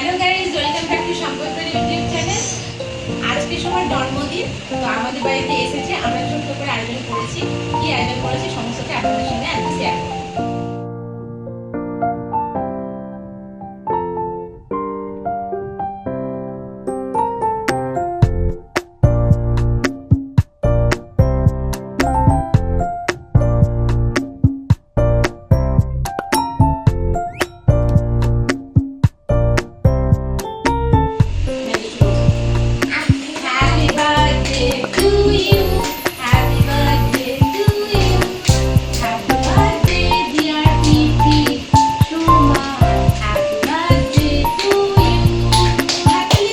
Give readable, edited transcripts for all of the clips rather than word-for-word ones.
Hello guys, welcome back to সম্পদ YouTube channel. আজকে সময় জন্মদিন, তো আমাদের বাড়িতে এসেছে। আমরা ছোট্ট করে আয়োজন করেছি। কি আয়োজন করেছি সমস্তটা আপনাদের সঙ্গে আজকে শেয়ার করব। Happy birthday to you. Happy birthday to you. Happy birthday dear Priti Shoma. Happy birthday to you. Happy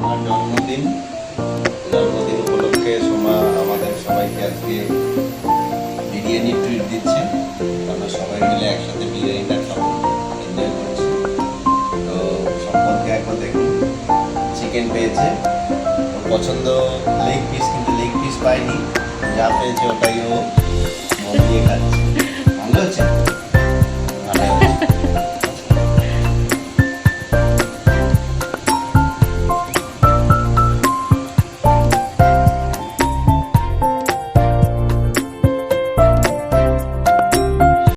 আমার জন্মদিন উপলক্ষে সোমা আমাদের সবাইকে আজকে বিরিয়ানি ট্রিট দিচ্ছে। আমরা সবাই মিলে একসাথে বিরিয়ানিটা খাবো, এনজয় করছি। তো সম্পর্কে একবার দেখুন, চিকেন পেয়েছে, ওর পছন্দ লেগ পিস, কিন্তু লেগ পিস পাইনি, যা পেয়েছে ওটাই ও মন দিয়ে খাচ্ছে। ভালো হচ্ছে।